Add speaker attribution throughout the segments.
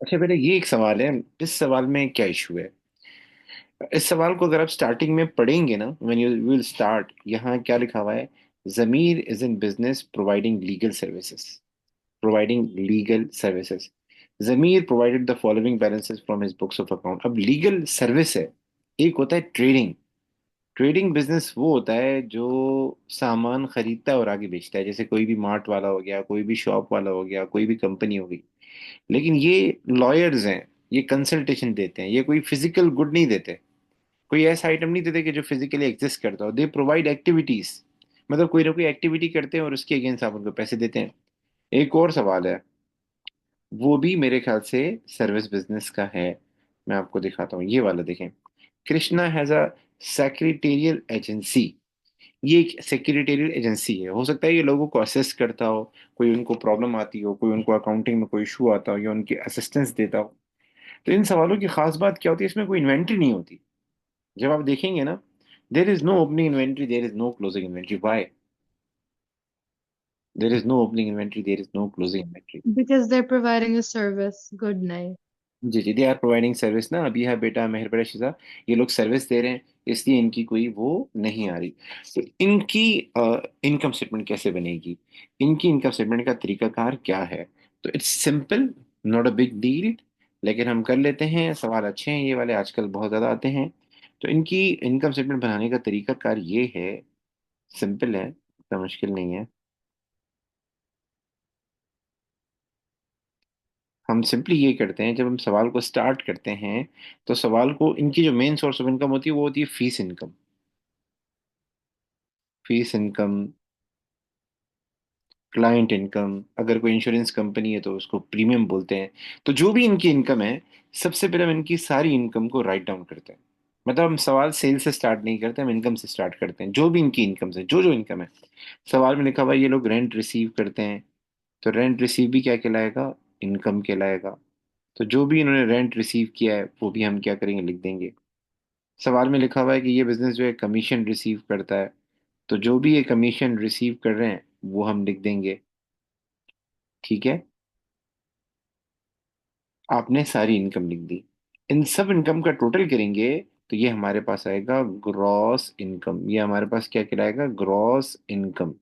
Speaker 1: अच्छा बेटा, ये एक सवाल है। इस सवाल में क्या इशू है? इस सवाल को अगर आप स्टार्टिंग में पढ़ेंगे ना, व्हेन यू विल स्टार्ट, यहाँ क्या लिखा हुआ है? Zameer is in business providing legal services. Providing legal services. Zameer provided the following balances from his books of account. अब लीगल सर्विस है। एक होता है ट्रेडिंग। ट्रेडिंग बिजनेस वो होता है जो सामान खरीदता है और आगे बेचता है, जैसे कोई भी मार्ट वाला हो गया, कोई भी शॉप वाला हो गया, कोई भी कंपनी हो गई। लेकिन ये लॉयर्स हैं। ये कंसल्टेशन देते हैं, ये कोई फिजिकल गुड नहीं देते। कोई ऐसा आइटम नहीं देते कि जो फिजिकली एग्जिस्ट करता हो। They provide activities. मतलब कोई ना कोई एक्टिविटी करते हैं और उसके अगेंस्ट आप उनको पैसे देते हैं। एक और सवाल है, वो भी मेरे ख्याल से सर्विस बिजनेस का है। मैं आपको दिखाता हूँ, ये वाला देखें। Krishna has a secretarial agency. ये एक सेक्रेटेरियल एजेंसी है। हो सकता है ये लोगों को असिस्ट करता हो, कोई उनको प्रॉब्लम आती हो, कोई उनको अकाउंटिंग में कोई इशू आता हो, या उनकी असिस्टेंस देता हो। तो इन सवालों की खास बात क्या होती है? इसमें कोई इन्वेंट्री नहीं होती। जब आप देखेंगे ना, there is no opening inventory, there is no closing inventory. Why? There is no opening inventory, there is no closing inventory.
Speaker 2: Because they're providing a service. Good night.
Speaker 1: जी जी, दे आर प्रोवाइडिंग सर्विस ना। अभी है बेटा मेहरबान शिजा, ये लोग service दे रहे हैं, इसलिए इनकी कोई वो नहीं आ रही। तो इनकी इनकम स्टेटमेंट कैसे बनेगी? इनकी इनकम स्टेटमेंट का तरीकाकार क्या है? तो it's simple, not a big deal. लेकिन हम कर लेते हैं। सवाल अच्छे हैं ये वाले, आजकल बहुत ज़्यादा आते हैं। तो इनकी इनकम स्टेटमेंट बनाने का तरीकाकार ये है। सिंपल है, इतना मुश्किल नहीं है। हम सिंपली ये करते हैं, जब हम सवाल को स्टार्ट करते हैं, तो सवाल को, इनकी जो मेन सोर्स ऑफ इनकम होती है वो होती है fees income. Fees income, client income. अगर कोई इंश्योरेंस कंपनी है तो उसको प्रीमियम बोलते हैं। तो जो भी इनकी इनकम है, सबसे पहले हम इनकी सारी इनकम को राइट डाउन करते हैं। मतलब हम सवाल सेल से स्टार्ट नहीं करते, हम इनकम से स्टार्ट करते हैं। जो भी इनकी इनकम है, जो जो इनकम है। सवाल में लिखा हुआ है ये लोग रेंट रिसीव करते हैं, तो रेंट रिसीव भी क्या कहलाएगा? इनकम कहलाएगा। तो जो भी इन्होंने रेंट रिसीव किया है वो भी हम क्या करेंगे? लिख देंगे। सवाल में लिखा हुआ है कि ये बिजनेस जो है कमीशन रिसीव करता है, तो जो भी ये कमीशन रिसीव कर रहे हैं वो हम लिख देंगे। ठीक है, आपने सारी इनकम लिख दी। इन सब इनकम का टोटल करेंगे तो ये हमारे पास आएगा ग्रॉस इनकम। ये हमारे पास क्या कहलाएगा? Gross income.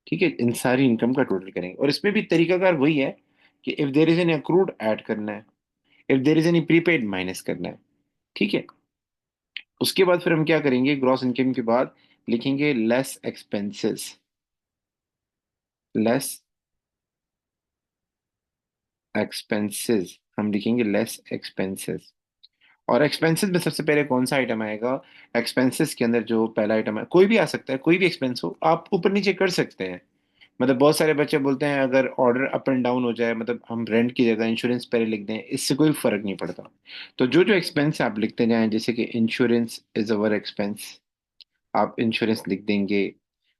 Speaker 1: ठीक है, इन सारी इनकम का टोटल करेंगे, और इसमें भी तरीकाकार वही है कि if there is an accrued add करना है, if there is any prepaid minus करना है। ठीक है, उसके बाद फिर हम क्या करेंगे? ग्रॉस इनकम के बाद लिखेंगे लेस एक्सपेंसेस। लेस एक्सपेंसेस, हम लिखेंगे लेस एक्सपेंसेस। और एक्सपेंसेस में सबसे पहले कौन सा आइटम आएगा? एक्सपेंसेस के अंदर जो पहला आइटम है, कोई भी आ सकता है, कोई भी एक्सपेंस हो, आप ऊपर नीचे कर सकते हैं। मतलब बहुत सारे बच्चे बोलते हैं अगर ऑर्डर अप एंड डाउन हो जाए, मतलब हम रेंट की जगह इंश्योरेंस पहले लिख दें, इससे कोई फर्क नहीं पड़ता। तो जो जो एक्सपेंस आप लिखते जाएं, जैसे कि इंश्योरेंस इज अवर एक्सपेंस, आप इंश्योरेंस लिख देंगे।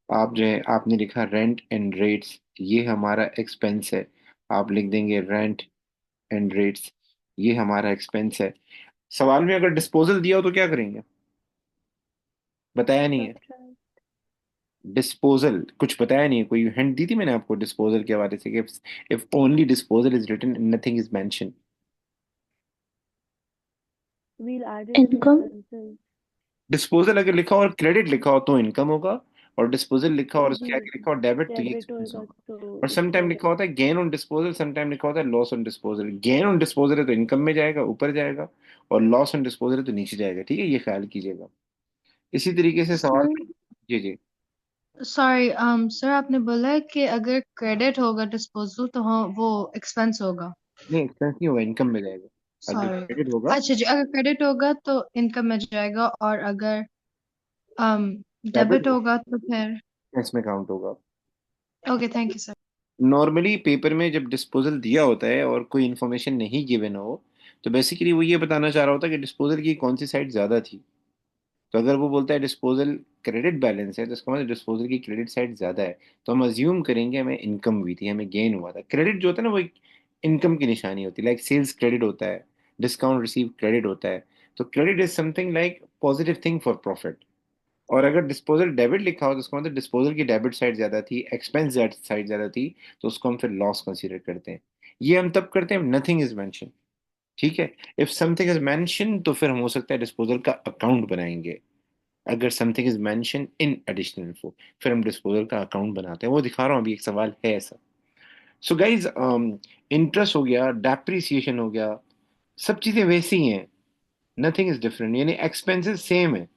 Speaker 1: आप जो है, आपने लिखा रेंट एंड रेट्स, ये हमारा एक्सपेंस है, आप लिख देंगे रेंट एंड रेट्स, ये हमारा एक्सपेंस है। सवाल में अगर डिस्पोजल दिया हो तो क्या करेंगे? बताया नहीं है।
Speaker 2: Subtract.
Speaker 1: डिस्पोजल कुछ बताया नहीं है, कोई हिंट दी थी मैंने आपको डिस्पोजल के हवाले से कि if only disposal is written, nothing is mention.
Speaker 2: We'll add it to
Speaker 1: income.
Speaker 2: expenses.
Speaker 1: Disposal अगर लिखा हो और क्रेडिट लिखा हो तो इनकम होगा, और डिस्पोजल लिखा हो और
Speaker 2: तो
Speaker 1: उसके
Speaker 2: भी
Speaker 1: आगे लिखा हो डेबिट तो ये
Speaker 2: डेबिट
Speaker 1: एक्सपेंस
Speaker 2: होएगा
Speaker 1: होगा।
Speaker 2: तो
Speaker 1: और समटाइम
Speaker 2: डिस्पोजल।
Speaker 1: लिखा होता है गेन ऑन डिस्पोजल, समटाइम लिखा होता है loss on disposal. Gain on disposal है तो इनकम में जाएगा, ऊपर जाएगा। और लॉस ऑन डिस्पोजल है तो नीचे जाएगा। ठीक है, ये ख्याल कीजिएगा। इसी तरीके से सवाल।
Speaker 2: सर,
Speaker 1: जी जी।
Speaker 2: सॉरी सर, आपने बोला है कि अगर क्रेडिट होगा डिस्पोजल तो हाँ वो एक्सपेंस होगा।
Speaker 1: नहीं, एक्सपेंस नहीं होगा, इनकम में जाएगा। अगर
Speaker 2: सॉरी।
Speaker 1: क्रेडिट होगा,
Speaker 2: अच्छा जी, अगर क्रेडिट होगा तो इनकम में जाएगा, और अगर
Speaker 1: डेबिट
Speaker 2: डेबिट होगा तो फिर।
Speaker 1: इसमें काउंट होगा।
Speaker 2: Okay, thank you sir.
Speaker 1: Normally paper में जब डिस्पोजल दिया होता है और कोई इन्फॉर्मेशन नहीं गिवन हो, तो बेसिकली वो ये बताना चाह रहा होता है कि डिस्पोजल की कौन सी साइड ज़्यादा थी। तो अगर वो बोलता है डिस्पोजल क्रेडिट बैलेंस है, तो इसका मतलब डिस्पोजल की क्रेडिट साइड ज़्यादा है। तो हम अज्यूम करेंगे हमें इनकम हुई थी, हमें गेन हुआ था। क्रेडिट जो होता है ना, वो एक इनकम की निशानी होती है। लाइक सेल्स क्रेडिट होता है, डिस्काउंट रिसीव क्रेडिट होता है। तो credit is something like positive thing for profit. और अगर डिस्पोजल डेबिट लिखा हो तो उसका मतलब डिस्पोजल की डेबिट साइड ज्यादा थी, एक्सपेंस साइड ज्यादा थी, तो उसको हम फिर लॉस कंसीडर करते हैं। ये हम तब करते हैं नथिंग इज मेंशन। ठीक है। इफ समथिंग इज मेंशन तो फिर हम हो सकता है डिस्पोजल का अकाउंट बनाएंगे। अगर something is mention in additional info, फिर हम डिस्पोजल का अकाउंट बनाते हैं। वो दिखा रहा हूँ अभी, एक सवाल है ऐसा। सो गाइज, इंटरेस्ट हो गया, डेप्रिसिएशन हो गया, सब चीजें वैसी ही हैं, नथिंग इज डिफरेंट, यानी एक्सपेंसेस सेम है।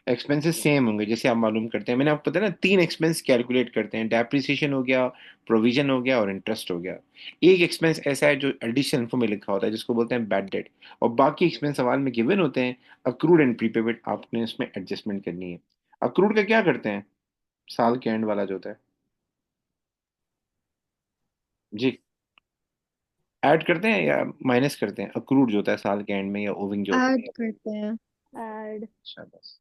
Speaker 1: एक्सपेंसेस सेम होंगे जैसे आप मालूम करते हैं। मैंने आपको पता है ना, तीन एक्सपेंस कैलकुलेट करते हैं, डेप्रिसिएशन हो गया, प्रोविजन हो गया और इंटरेस्ट हो गया। एक एक्सपेंस ऐसा है जो एडिशनल इन्फो में लिखा होता है, जिसको बोलते हैं बैड डेट। और बाकी एक्सपेंस सवाल में गिवन होते हैं, अक्रूड एंड प्रीपेड, आपने इसमें एडजस्टमेंट करनी है। अक्रूड का क्या करते हैं, साल के एंड वाला जो होता है, जी, ऐड करते हैं या माइनस करते हैं, अक्रूड जो होता है साल के एंड में, या ओविंग जो होता
Speaker 2: ऐड करते हैं।
Speaker 3: ऐड।
Speaker 1: है। बस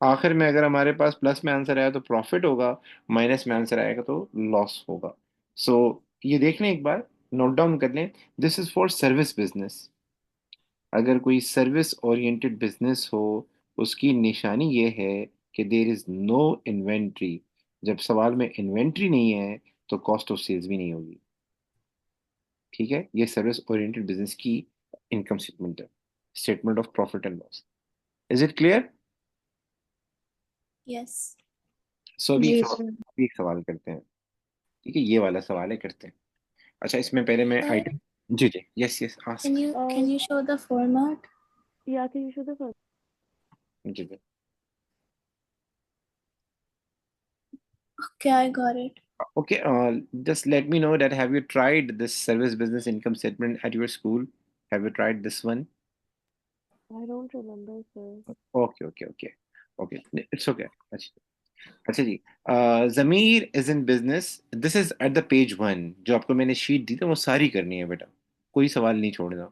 Speaker 1: आखिर में अगर हमारे पास प्लस में आंसर आया तो प्रॉफिट होगा, माइनस में आंसर आएगा तो लॉस होगा। सो ये देख लें एक बार, नोट डाउन कर लें। This is for service business. अगर कोई सर्विस ओरिएंटेड बिजनेस हो, उसकी निशानी ये है कि देर इज नो इन्वेंट्री। जब सवाल में इन्वेंट्री नहीं है तो कॉस्ट ऑफ सेल्स भी नहीं होगी। ठीक है, ये सर्विस ओरिएंटेड बिजनेस की इनकम स्टेटमेंट है, statement of profit and loss. Is it clear?
Speaker 3: Yes.
Speaker 1: So अभी
Speaker 2: जी सर।
Speaker 1: अभी एक सवाल करते हैं। ठीक है, ये वाला सवाल है, करते हैं। अच्छा, इसमें पहले मैं
Speaker 3: Sir,
Speaker 1: आइटम, जी जी, yes yes,
Speaker 3: can
Speaker 1: ask.
Speaker 3: you can you show the format?
Speaker 4: Yeah, can you show the first?
Speaker 1: जी जी।
Speaker 3: Okay, I got it.
Speaker 1: Okay, just let me know that have you tried this service business income statement at your school? Have you tried this one?
Speaker 4: I don't remember, sir.
Speaker 1: Okay, okay, okay, okay. It's okay. अच्छा, अच्छा जी। Zameer is in business, this is at the page one. जो आपको मैंने sheet दी थी वो सारी करनी है बेटा, कोई सवाल नहीं छोड़ना।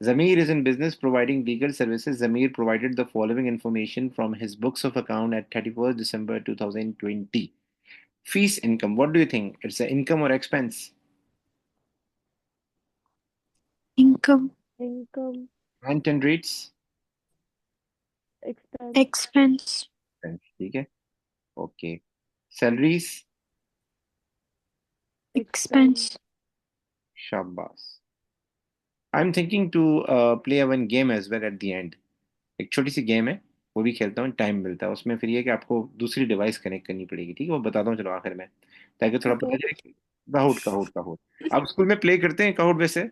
Speaker 1: Zamir is in business providing legal services. Zamir provided the following information from his books of account at 31st December 2020. Fees income. What do you think? It's an income or expense?
Speaker 3: Income.
Speaker 4: Income,
Speaker 1: Rent and rates?
Speaker 4: expense,
Speaker 3: Expense.
Speaker 1: Expense. ठीक है. Okay. Salaries?
Speaker 4: expense.
Speaker 3: Expense.
Speaker 1: Shabbas. I'm thinking to play a one game as well at the end. एक छोटी सी game है, वो भी खेलता हूँ, time मिलता है उसमें। फिर ये है कि आपको दूसरी डिवाइस कनेक्ट करनी पड़ेगी, ठीक है, वो बताता हूँ चलो आखिर में, ताकि थोड़ा पता
Speaker 3: Okay.
Speaker 1: चले कि काहुट काहुट काहुट। आप स्कूल में प्ले करते हैं काहुट वैसे?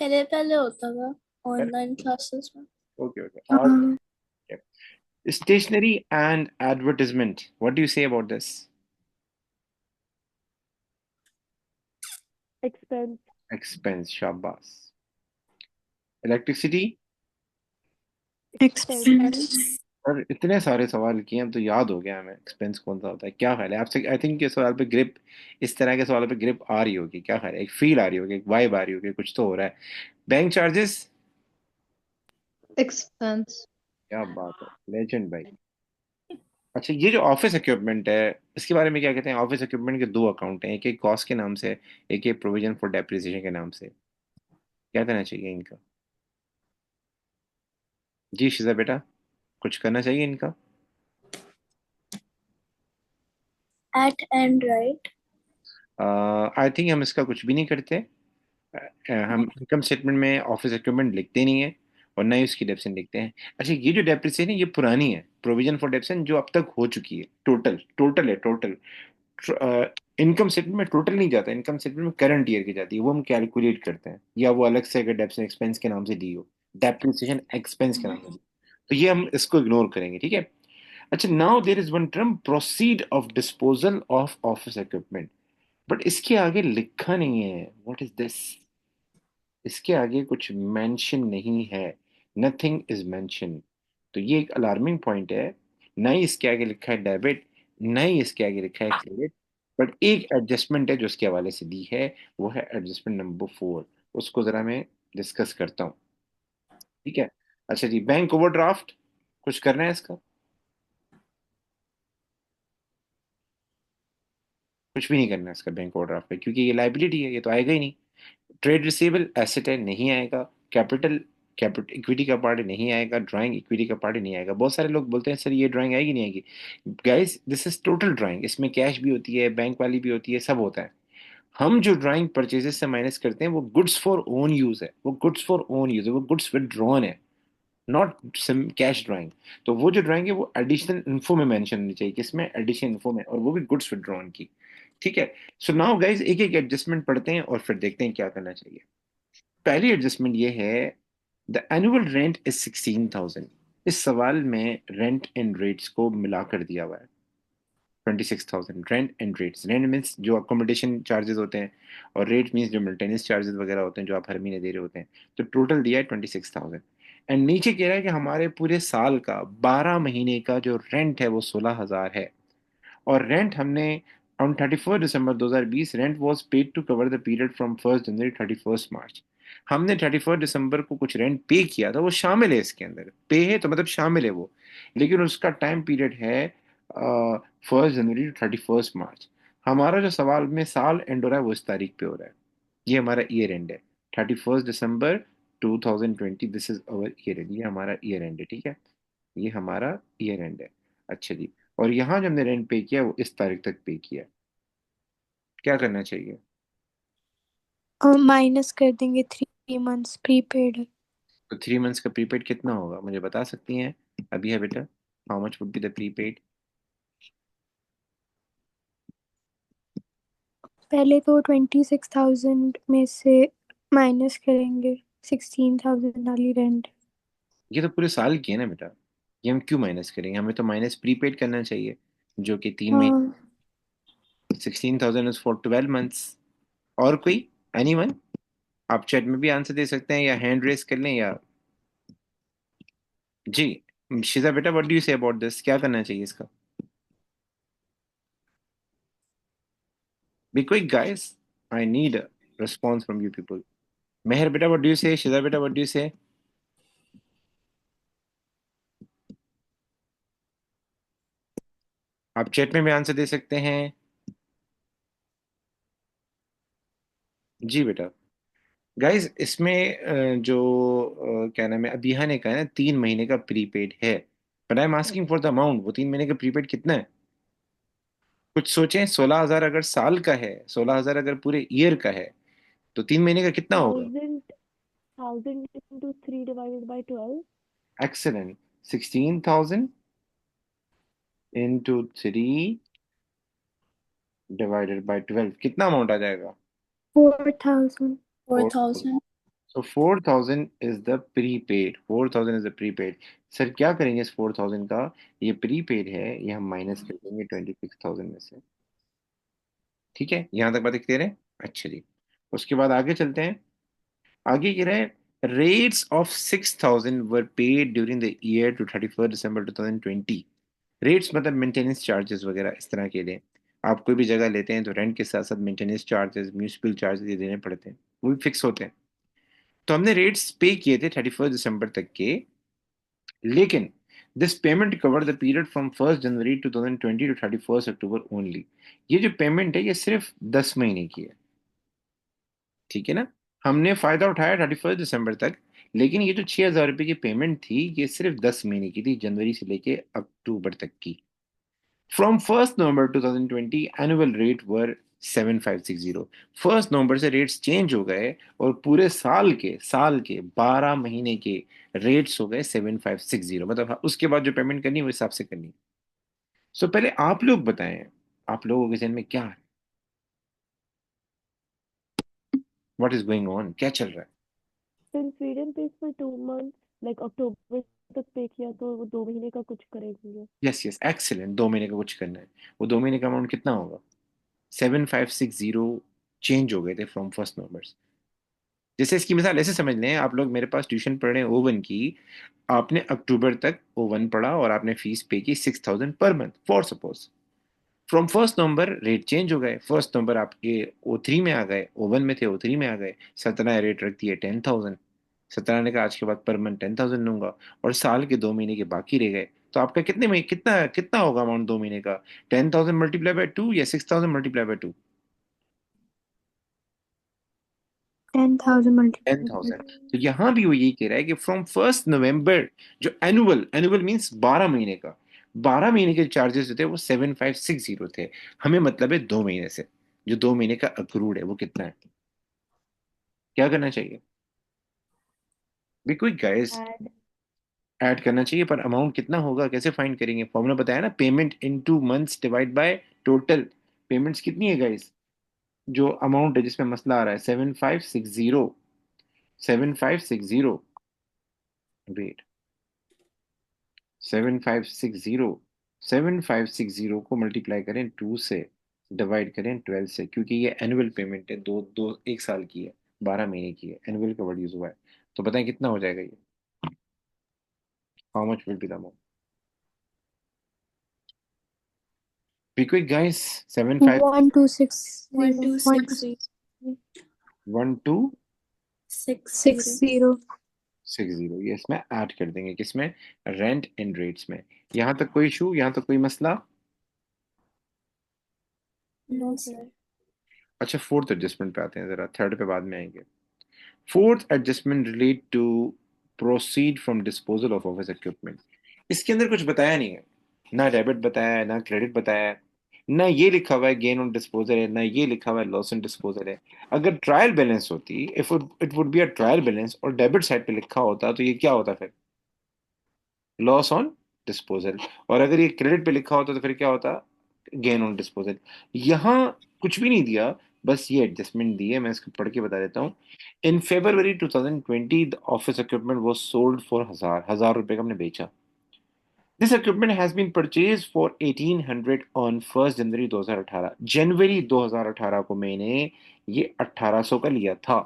Speaker 3: पहले पहले होता था ऑनलाइन क्लासेस में।
Speaker 1: Okay okay. और
Speaker 3: हाँ।
Speaker 1: stationery and advertisement, what do you say about this?
Speaker 4: Expense,
Speaker 1: Expense, शाबाश। इलेक्ट्रिसिटी?
Speaker 4: expense.
Speaker 3: Expense.
Speaker 1: और इतने सारे सवाल किए हैं, अब तो याद हो गया हमें एक्सपेंस कौन सा होता है। क्या ख्याल है आपसे? आई थिंक ये सवाल पे ग्रिप, इस तरह के सवालों पे ग्रिप आ रही होगी। क्या ख्याल है, एक फील आ रही होगी, एक वाइब आ रही होगी, कुछ तो हो रहा है। Bank charges?
Speaker 2: एक्सपेंस।
Speaker 1: क्या बात है, लेजेंड भाई। अच्छा, ये जो ऑफिस इक्विपमेंट है, इसके बारे में क्या कहते हैं? ऑफिस इक्विपमेंट के दो अकाउंट हैं, एक एक कॉस्ट के नाम से, एक एक प्रोविजन फॉर डेप्रिसिएशन के नाम से। क्या करना चाहिए इनका? जी शिजा बेटा, कुछ करना चाहिए इनका?
Speaker 3: At and right.
Speaker 1: I think हम इसका कुछ भी नहीं करते। हम इनकम स्टेटमेंट में ऑफिस इक्विपमेंट लिखते नहीं है, और ना ही उसकी डेप्सन लिखते हैं। अच्छा, ये जो डेप्रिसिएशन है ये पुरानी है, प्रोविजन फॉर डेप्सन जो अब तक हो चुकी है, टोटल टोटल है टोटल। इनकम स्टेटमेंट में टोटल नहीं जाता, इनकम स्टेटमेंट में करंट ईयर की जाती है, वो हम कैलकुलेट करते हैं, या वो अलग से अगर डेप्सन एक्सपेंस के नाम से दी हो, डेप्रिसिएशन एक्सपेंस के नाम से दी, तो ये हम इसको इग्नोर करेंगे, ठीक है। अच्छा, now there is one term, proceed of disposal of office equipment, but इसके आगे लिखा नहीं है, व्हाट इज दिस? इसके आगे कुछ मेंशन नहीं है, नथिंग इज मेंशन। तो ये एक अलार्मिंग पॉइंट है। ना ही इसके आगे लिखा है डेबिट, ना ही इसके आगे लिखा है क्रेडिट, बट एक एडजस्टमेंट है जो इसके हवाले से दी है, वो है एडजस्टमेंट नंबर 4। उसको जरा मैं डिस्कस करता हूँ, ठीक है। अच्छा जी, बैंक ओवरड्राफ्ट, कुछ करना है इसका? कुछ भी नहीं करना है इसका बैंक ओवरड्राफ्ट पे, क्योंकि ये लाइबिलिटी है, ये तो आएगा ही नहीं। ट्रेड रिसीवेबल एसेट है, नहीं आएगा। कैपिटल कैपिटल इक्विटी का पार्ट नहीं आएगा, ड्राइंग इक्विटी का पार्ट नहीं आएगा। बहुत सारे लोग बोलते हैं सर ये ड्राइंग आएगी नहीं आएगी। Guys this is total drawing, इसमें कैश भी होती है, बैंक वाली भी होती है, सब होता है। हम जो ड्राइंग परचेजेस से माइनस करते हैं वो गुड्स फॉर ओन यूज है, वो गुड्स फॉर ओन यूज है, वो गुड्स विदड्रॉन है, नॉट कैश ड्राइंग। तो वो जो ड्राइंग है वो एडिशनल इन्फो में मेंशन होनी चाहिए, किसमें, एडिशनल इन्फो में, और वो भी गुड्स विदड्रॉन की। ठीक है। सो नाउ गाइस एक एक एडजस्टमेंट पढ़ते हैं और फिर देखते हैं क्या करना चाहिए। पहली एडजस्टमेंट ये है, द एनुअल रेंट इज 16,000। इस सवाल में रेंट एंड रेट्स को मिलाकर दिया हुआ है। 26,000 rent and rates, rent means जो अकोमोडेशन चार्जेस होते हैं, और रेट मीन्स जो मेंटेनेंस चार्जेस वगैरह होते हैं जो आप हर महीने दे रहे होते हैं। तो टोटल दिया है 26,000। एंड नीचे कह रहा है कि हमारे पूरे साल का 12 महीने का जो रेंट है वो 16,000 है। और रेंट हमने on 31 December 2020 rent was paid to cover the period from 1 जनवरी 31 मार्च। हमने 31 दिसंबर को कुछ रेंट पे किया था, वो शामिल है इसके अंदर, पे है तो मतलब शामिल है वो, लेकिन उसका टाइम पीरियड है 1 जनवरी टू 31 मार्च। हमारा जो सवाल में साल एंड हो रहा है वो इस तारीख पे हो रहा है, ये हमारा ईयर एंड है, 31 दिसंबर 2020, this is our year and, ये हमारा ईयर एंड है। ठीक है, ये हमारा ईयर एंड है। अच्छा जी, और यहाँ जो हमने रेंट पे किया वो इस तारीख तक पे किया। क्या करना चाहिए?
Speaker 3: माइनस कर देंगे 3 मंथ्स प्रीपेड।
Speaker 1: तो 3 मंथ्स का प्रीपेड कितना होगा मुझे बता सकती हैं? अभी है बेटा, how much would be the prepaid?
Speaker 3: पहले तो 26,000 में से माइनस करेंगे 16,000 वाली रेंट।
Speaker 1: ये तो पूरे साल की है ना बेटा, ये हम क्यों माइनस करेंगे? हमें तो माइनस प्रीपेड करना चाहिए, जो कि 3 महीने।
Speaker 3: हाँ
Speaker 1: 16,000 इज फॉर 12 मंथ्स। और कोई, एनी वन? आप चैट में भी आंसर दे सकते हैं या हैंड रेस कर लें, या जी शिजा बेटा what do you say about this, क्या करना चाहिए इसका? Be quick guys, I need a response from you people. Meher beta, what do you say? Shiza beta, what do you say? आप चैट में भी आंसर दे सकते हैं। जी बेटा। गाइस इसमें जो क्या नाम है, अबिहा ने कहा है ना 3 महीने का प्रीपेड है, but I am asking for the amount, वो 3 महीने का प्रीपेड कितना है? कुछ सोचें, 16,000 अगर साल का है, 16,000 अगर पूरे ईयर का है, तो 3 महीने का कितना होगा?
Speaker 4: 1000 into 3 divided by 12.
Speaker 1: Excellent, 16,000 into 3 divided by 12, कितना अमाउंट आ जाएगा?
Speaker 3: 4,000।
Speaker 1: 4,000।
Speaker 3: 4,000।
Speaker 1: So 4,000 is the prepaid, 4,000 is the prepaid। Sir क्या करेंगे इस 4,000 का? ये प्रीपेड है, ये हम माइनस कर देंगे 26,000 में से। ठीक है, यहाँ तक बात क्लियर है? अच्छा जी, उसके बाद आगे चलते हैं। आगे कह रहे हैं rates of 6,000 were paid during the year to 31 December 2020। Rates मतलब मेंटेनेंस चार्जेस वगैरह इस तरह के लिए, आप कोई भी जगह लेते हैं तो रेंट के साथ साथ मेंटेनेंस चार्जेस, म्यूनिसिपल चार्जेस ये देने पड़ते हैं, वो भी फिक्स होते हैं। तो हमने रेट्स पे किए थे 31 दिसंबर तक के, लेकिन this payment cover the period from 1 January 2020 to 31 October only. ये जो पेमेंट है ये सिर्फ 10 महीने की है। ठीक है ना, हमने फायदा उठाया 31 दिसंबर तक, लेकिन ये जो 6,000 रुपये की पेमेंट थी ये सिर्फ 10 महीने की थी, जनवरी से लेके अक्टूबर तक की। फ्रॉम 1 नवंबर 2020 एनुअल रेट वर 7,560। 1 नवंबर से रेट्स चेंज हो गए और पूरे साल के 12 महीने के रेट्स हो गए 7,560, मतलब हाँ, उसके बाद जो पेमेंट करनी है वो हिसाब से करनी है। सो पहले आप लोग बताएं, आप लोगों के जहन में क्या है, व्हाट इज गोइंग ऑन, क्या चल रहा है?
Speaker 4: Since Sweden pays for 2 months, like October तक पे किया तो वो 2 महीने का कुछ करेंगे।
Speaker 1: यस यस एक्सीलेंट, 2 महीने का कुछ करना है। वो 2 महीने का अमाउंट कितना होगा? 7,560 चेंज हो गए थे फ्रॉम 1 नवंबर। जैसे इसकी मिसाल ऐसे समझ लें, आप लोग मेरे पास ट्यूशन पढ़ रहे हैं ओवन की, आपने अक्टूबर तक ओवन पढ़ा और आपने फीस पे की 6,000 per month for suppose. From 1 November rate change हो गए, 1 नवंबर आपके O3 में आ गए, ओवन में थे O3 में आ गए, सतना रेट रख दिए 10,000। सतना ने कहा आज के बाद पर मंथ 10,000 लूंगा, और साल के 2 महीने के बाकी रह गए, तो आपका कितने में कितना कितना होगा अमाउंट 2 महीने का? 10,000 मल्टीप्लाई बाय 2 या 6,000 multiply by 2?
Speaker 3: 10,000
Speaker 1: ten
Speaker 3: multiplied by
Speaker 1: thousand तो यहाँ भी वो यही कह रहा है कि फ्रॉम 1 नवंबर, जो एनुअल एनुअल मीन्स 12 महीने का, 12 महीने के चार्जेस जो थे वो 7560 थे। हमें मतलब है 2 महीने से, जो 2 महीने का अक्रूड है वो कितना है, क्या करना चाहिए? B quick guys.
Speaker 4: Add.
Speaker 1: Add करना चाहिए, पर अमाउंट कितना होगा कैसे फाइंड करेंगे? फॉर्मूला बताया ना, payment into months divide by total. Payments कितनी है गाइस? जो अमाउंट है जिसमें मसला आ रहा है, 7560, 7560, वेट, 7560, 7560 को मल्टीप्लाई करें 2 से, डिवाइड करें 12 से, क्योंकि ये एनुअल पेमेंट है, दो दो 1 साल की है, 12 महीने की है, एनुअल का वर्ड यूज हुआ है। तो बताएं कितना हो जाएगा ये, how much will be the amount? B quick guys. 75
Speaker 3: 1260
Speaker 1: 1260, ये इसमें ऐड कर देंगे, किसमें? रेंट एंड रेट्स में। यहां तक कोई इशू, यहां तक कोई मसला?
Speaker 4: No sir.
Speaker 1: अच्छा, फोर्थ एडजस्टमेंट पे आते हैं जरा, थर्ड पे बाद में आएंगे। Fourth adjustment relate to proceed from disposal of office equipment. इसके अंदर कुछ बताया नहीं है, ना डेबिट बताया है, ना क्रेडिट बताया है, ना ये लिखा हुआ है गेन ऑन डिस्पोजल है, ना ये लिखा हुआ है लॉस ऑन डिस्पोजल है। अगर ट्रायल बैलेंस होती, if it would be a trial balance, और डेबिट साइड पे लिखा होता तो ये क्या होता फिर? Loss on disposal. और अगर ये क्रेडिट पे लिखा होता तो फिर क्या होता? Gain on disposal. यहां कुछ भी नहीं दिया, बस ये एडजस्टमेंट दी है, मैं इसको पढ़ के बता देता हूँ। In February 2020 the office equipment was sold for 1000 रुपए का हमने बेचा। This equipment has been purchase for 1800 on 1 January 2018। जनवरी 2018 को मैंने ये 1800 का लिया था।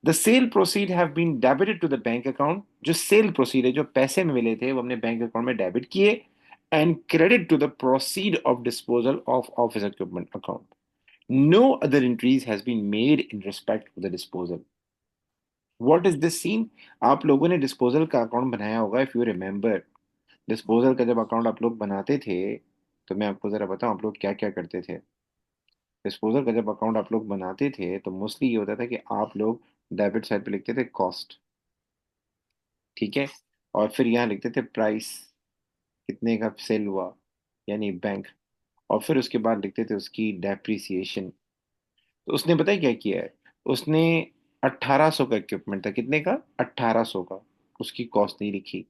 Speaker 1: The sale proceed have been debited to the bank account. जो सेल प्रोसीड है, जो पैसे में मिले थे, वो हमने बैंक अकाउंट में डेबिट किए। And credit to the proceed of disposal of office equipment account. No other entries has been made in respect to the disposal. What is this scene? आप लोगों ने डिस्पोजल का अकाउंट बनाया होगा, if you remember. Disposal का जब account आप लोग बनाते थे, तो मैं आपको जरा बताऊं आप लोग क्या क्या करते थे। डिस्पोजल का जब अकाउंट आप लोग बनाते थे तो मोस्टली ये होता था कि आप लोग डेबिट साइड पे लिखते थे कॉस्ट, ठीक है, और फिर यहाँ लिखते थे प्राइस, कितने का सेल हुआ, यानी बैंक, और फिर उसके बाद लिखते थे उसकी डेप्रिसिएशन। तो उसने पता है क्या किया है? उसने 1800 का इक्विपमेंट था, कितने का? 1800 का, उसकी कॉस्ट नहीं लिखी।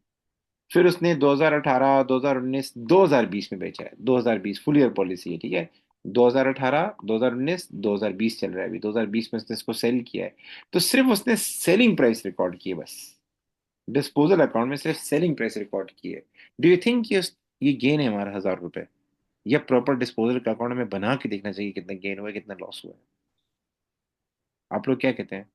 Speaker 1: फिर उसने 2018, 2019, 2020 में बेचा है। 2020 फुल ईयर पॉलिसी है, ठीक है। 2018, 2019, 2020 चल रहा है अभी, 2020 में उसने इसको सेल किया है। तो सिर्फ उसने सेलिंग प्राइस रिकॉर्ड की है बस, डिस्पोजल अकाउंट में सिर्फ सेलिंग प्राइस रिकॉर्ड की है। डू यू थिंक ये गेन है हमारा 1000 रुपए? या प्रॉपर डिस्पोजल का अकाउंट में बना के देखना चाहिए कितना गेन हुआ है, कितना लॉस हुआ है? आप लोग क्या कहते हैं?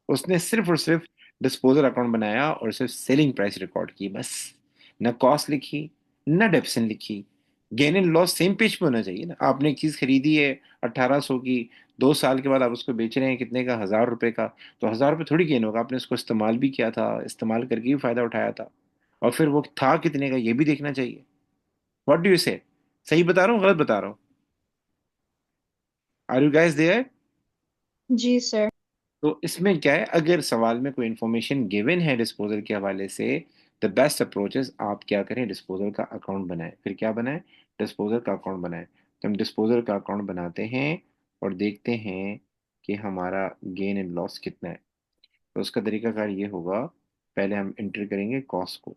Speaker 1: उसने सिर्फ और सिर्फ डिस्पोजल अकाउंट बनाया और सिर्फ सेलिंग प्राइस रिकॉर्ड की बस, ना कॉस्ट लिखी, ना डेप्सन लिखी। Gain and loss same page पे होना चाहिए ना। आपने एक चीज खरीदी है 1800 की, 2 साल के बाद आप उसको बेच रहे हैं कितने का? 1000 रुपए का। तो 1000 रुपये थोड़ी गेन होगा, आपने उसको इस्तेमाल भी किया था, इस्तेमाल करके भी फायदा उठाया था, और फिर वो था कितने का ये भी देखना चाहिए। व्हाट डू यू से? सही बता रहा हूँ गलत बता रहा हूँ? Are you guys there?
Speaker 2: जी सर।
Speaker 1: तो इसमें क्या है, अगर सवाल में कोई इंफॉर्मेशन गिवन है डिस्पोजल के हवाले से, द बेस्ट अप्रोच इज आप क्या करें, डिस्पोजल का अकाउंट बनाएं। फिर क्या बनाएं? डिस्पोजल का अकाउंट बनाएं। तो हम डिस्पोजल का अकाउंट बनाते हैं और देखते हैं कि हमारा गेन एंड लॉस कितना है। तो उसका तरीकाकार ये होगा, पहले हम एंटर करेंगे कॉस्ट को,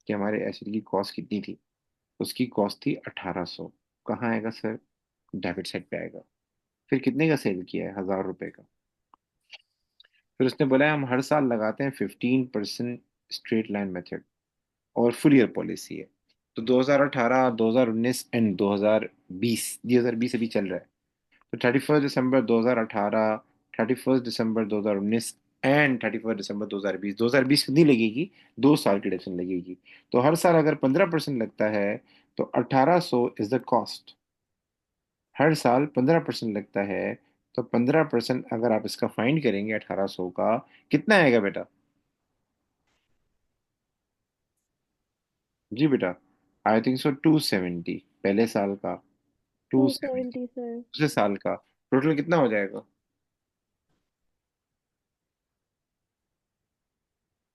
Speaker 1: कि हमारे एसिड की कॉस्ट कितनी थी। उसकी कॉस्ट थी 1800। कहाँ आएगा सर? डेबिट साइड पे आएगा। फिर कितने का सेल किया है? 1000 रुपए का। फिर उसने बोला है हम हर साल लगाते हैं 15% स्ट्रेट लाइन मेथड, और फुल ईयर पॉलिसी है। तो 2018, 2019 एंड 2020 अभी चल रहा है। तो 31 दिसंबर 2018, 31 दिसंबर 2019 एंड 31 दिसंबर 2020, 2020 कितनी लगेगी? 2 साल की डिडक्शन लगेगी। तो हर साल अगर 15% लगता है तो 1800 इज द कॉस्ट। हर साल 15% लगता है, तो 15% अगर आप इसका फाइंड करेंगे 1800 का, कितना आएगा बेटा? जी बेटा, आई थिंक सो 270 पहले साल का। To
Speaker 4: 270 sir.
Speaker 1: दूसरे साल का टोटल कितना हो जाएगा?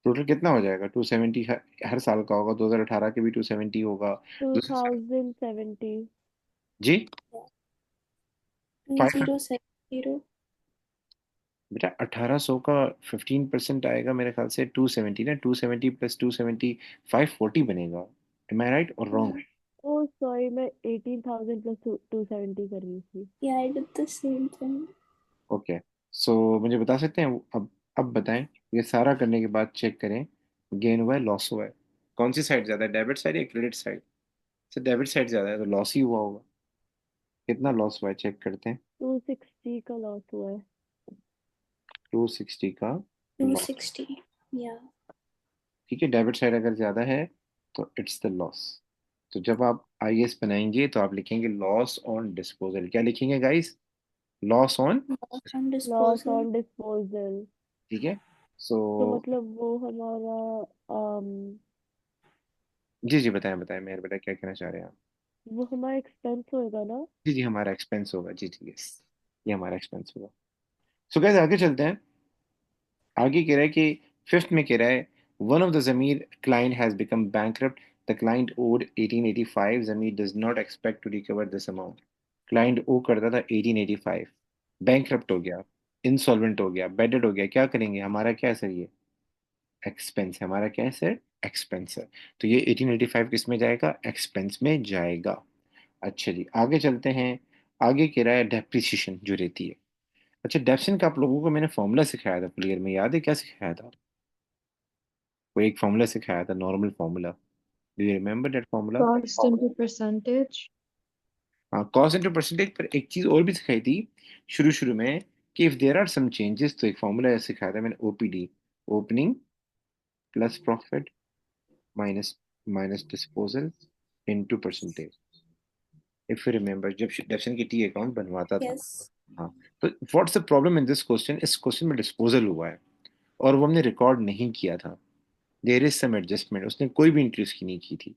Speaker 1: टोटल कितना हो जाएगा? 270 हर साल का होगा, 2018 के भी 270 होगा। दूसरे साल
Speaker 4: 2070।
Speaker 1: जी
Speaker 3: two
Speaker 1: five.
Speaker 3: Zero seven zero
Speaker 1: बेटा 1800 का 15% आएगा मेरे ख्याल से 270 ना, 270 प्लस 270 540 बनेगा। एम आई राइट और रॉन्ग?
Speaker 4: ओ सॉरी, मैं 18,000 प्लस 270 कर रही थी।
Speaker 3: या I did the same thing.
Speaker 1: Okay. So मुझे बता सकते हैं अब बताएं, ये सारा करने के बाद चेक करें गेन हुआ है लॉस हुआ है, कौन सी साइड ज्यादा है, डेबिट साइड या credit side? Sir debit side ज्यादा है तो लॉस ही हुआ होगा। कितना लॉस हुआ है चेक करते हैं।
Speaker 4: 260 का लॉस हुआ है।
Speaker 1: 260 का
Speaker 3: टू
Speaker 1: लॉस।
Speaker 3: सिक्सटी या
Speaker 1: ठीक है, डेबिट साइड अगर ज्यादा है तो इट्स द लॉस। तो जब आप आईएएस बनाएंगे तो आप लिखेंगे लॉस ऑन डिस्पोजल। क्या लिखेंगे guys? Loss on.
Speaker 3: Loss on
Speaker 4: loss
Speaker 3: disposal.
Speaker 4: On disposal.
Speaker 1: ठीक है। सो
Speaker 4: तो मतलब वो हमारा
Speaker 1: जी जी बताएं बताएं मेरे बेटा क्या कहना चाह रहे हैं आप?
Speaker 4: वो हमारा एक्सपेंस होएगा ना।
Speaker 1: जी जी हमारा एक्सपेंस होगा, जी जी यस, ये हमारा एक्सपेंस होगा। सो गाइस आगे चलते हैं। आगे कह रहा है कि फिफ्थ में कह रहा है one of the Zameer client has become bankrupt, the client owed 1885, Zameer does not expect to recover this amount. Client owe करता था 1885, बैंकरप्ट हो गया, इंसॉल्वेंट हो गया, बेडेड हो गया, क्या करेंगे? हमारा क्या है सर? ये एक्सपेंस है। हमारा क्या है सर? एक्सपेंस है। तो ये 1885 किस में जाएगा? एक्सपेंस में जाएगा। अच्छा जी आगे चलते हैं। आगे कह रहा है डेप्रिसिएशन जो रहती है। अच्छा डेप्सिन का आप लोगों को मैंने फॉर्मूला सिखाया था फुल ईयर में, याद है क्या सिखाया था? वो एक फॉर्मूला सिखाया था, normal formula. Do you remember that formula?
Speaker 2: Cost into percentage.
Speaker 1: हाँ कॉस्ट इनटू परसेंटेज, पर एक चीज और भी सिखाई थी शुरू शुरू में कि if there are some changes, तो एक फॉर्मूला सिखाया था मैंने, OPD, opening plus profit minus minus disposal into percentage. If you remember जब डेप्सन की टी अकाउंट बनवाता था।
Speaker 3: यस।
Speaker 1: हाँ। तो what's the problem in this question? इस क्वेश्चन में डिस्पोजल हुआ है और वो हमने रिकॉर्ड नहीं किया था। देयर इज सम एडजस्टमेंट, उसने कोई भी इंट्री उसकी नहीं की थी।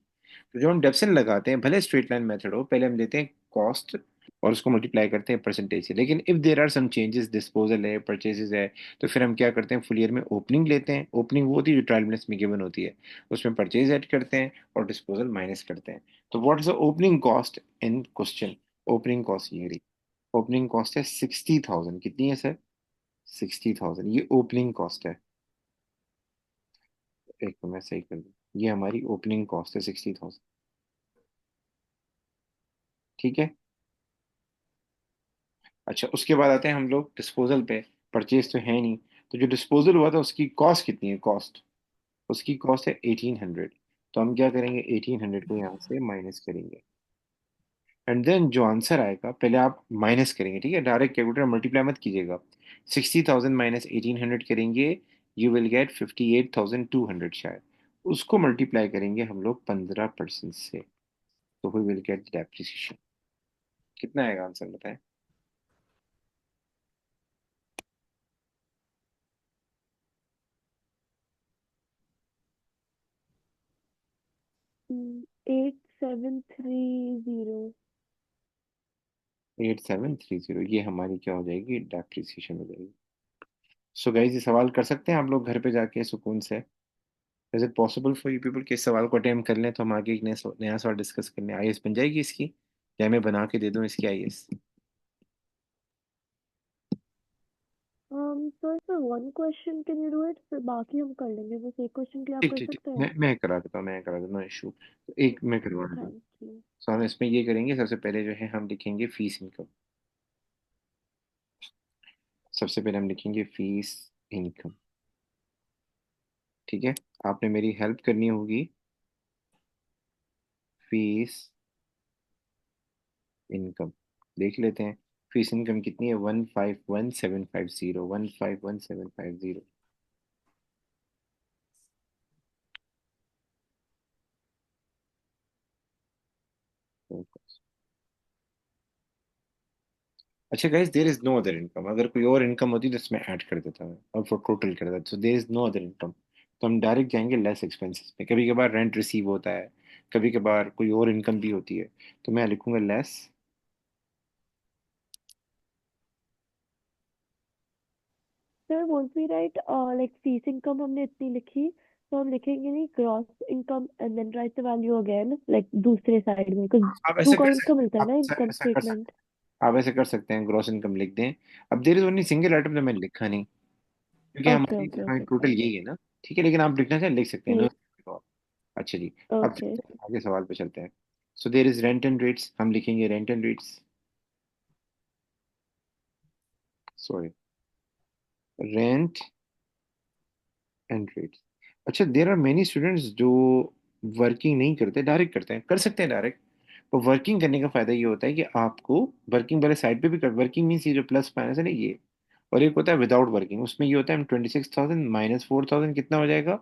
Speaker 1: तो जब हम डेप्सन लगाते हैं, भले स्ट्रेट लाइन मेथड हो, पहले हम लेते हैं कॉस्ट और उसको मल्टीप्लाई करते हैं परसेंटेज से। लेकिन if there are some changes, disposal है, परचेजेस है, तो फिर हम क्या करते हैं? फुल ईयर में ओपनिंग लेते हैं। ओपनिंग वो होती है जो ट्रायल बैलेंस में गिवन होती है, उसमें परचेज ऐड करते हैं और डिस्पोजल माइनस करते हैं। तो what is the opening cost in question? Opening cost ये रही। ओपनिंग कॉस्ट है 60,000। कितनी है सर? 60,000, ये ओपनिंग कॉस्ट है। एक तो मैं सही कर दूं, ये हमारी ओपनिंग कॉस्ट है 60,000। ठीक है। अच्छा उसके बाद आते हैं हम लोग डिस्पोजल पे। परचेज तो है नहीं, तो जो डिस्पोजल हुआ था उसकी कॉस्ट कितनी है? कॉस्ट, उसकी कॉस्ट है 1800। तो हम क्या करेंगे? 1800 को यहाँ से माइनस करेंगे एंड देन जो आंसर आएगा पहले आप माइनस करेंगे। ठीक है, डायरेक्ट कैलकुलेटर मल्टीप्लाई मत कीजिएगा। 60,000 माइनस 1800 करेंगे, यू विल गेट 58,200 शायद। उसको मल्टीप्लाई करेंगे हम लोग 15% से, तो वी विल गेट डेप्रिसिएशन। कितना आएगा आंसर बताएं?
Speaker 4: 8730।
Speaker 1: 8730, ये हमारी क्या हो जाएगी? डेप्रिसिएशन हो जाएगी। सो गाइस ये सवाल कर सकते हैं आप लोग घर पे जाके सुकून से। Is it possible for you people कि इस सवाल को अटेम्प्ट कर लें तो हम आगे एक नया सवाल डिस्कस करने, आईएएस बन जाएगी इसकी, या मैं बना के दे दूं इसकी IAS?
Speaker 4: Sir sir one question can you do it, फिर बाकी हम कर लेंगे। बस एक क्वेश्चन के लिए आप
Speaker 1: ठीक
Speaker 4: कर
Speaker 1: ठीक ठीक,
Speaker 4: सकते हैं।
Speaker 1: मैं करा देता हूँ, मैं करा दूँ, नो इशू। तो एक मैं करवा दूँ।
Speaker 4: Thank you.
Speaker 1: सो हम इसमें ये करेंगे, सबसे पहले जो है हम लिखेंगे फीस इनकम। सबसे पहले हम लिखेंगे फीस इनकम। ठीक है, आपने मेरी हेल्प करनी होगी। फीस इनकम देख लेते हैं। फीस इनकम कितनी है? 151750, 151750। अच्छा guys, there is no other income. अगर कोई और इनकम होती तो इसमें ऐड कर देता मैं और फिर टोटल कर देता। So there is no other income, तो हम डायरेक्ट जाएंगे लेस एक्सपेंसेस में। कभी कभार रेंट रिसीव होता है, कभी कभार कोई और इनकम भी होती है, तो मैं लिखूंगा less
Speaker 4: sir won't we write like fees income हमने इतनी लिखी तो हम लिखेंगे नहीं gross income and then write the value again like दूसरे साइड में कुछ
Speaker 1: आप
Speaker 4: टू
Speaker 1: ऐसे कर
Speaker 4: कॉइंस का
Speaker 1: सकते
Speaker 4: मिलता है
Speaker 1: आप
Speaker 4: ना
Speaker 1: ऐसा
Speaker 4: इनकम
Speaker 1: ऐसा कर
Speaker 4: स्टेटमेंट।
Speaker 1: सकते आप ऐसे कर सकते हैं, ग्रॉस इनकम लिख दें। अब there is only single item जो मैंने लिखा नहीं, क्योंकि
Speaker 4: ओके
Speaker 1: हमारी
Speaker 4: ओके
Speaker 1: हमारी
Speaker 4: ओके
Speaker 1: टोटल
Speaker 4: फाइन।
Speaker 1: यही है ना। ठीक है, लेकिन आप लिखना चाहें लिख सकते हैं, नो।
Speaker 4: ठीक।
Speaker 1: अच्छा जी। अब
Speaker 4: ओके।
Speaker 1: चलते हैं आगे, सवाल पे चलते हैं। So there is rent and rates, हम लिखेंगे rent and rates, sorry, rent and rates. अच्छा, देयर आर मेनी स्टूडेंट्स जो वर्किंग नहीं करते, डायरेक्ट करते हैं, कर सकते हैं डायरेक्ट। तो वर्किंग करने का फायदा ये होता है कि आपको वर्किंग वाले साइड पे भी कर, वर्किंग मीन्स ये जो प्लस माइनस है ना ये, और एक होता है विदाउट वर्किंग, उसमें ये होता है 26,000 माइनस 4,000 कितना हो जाएगा?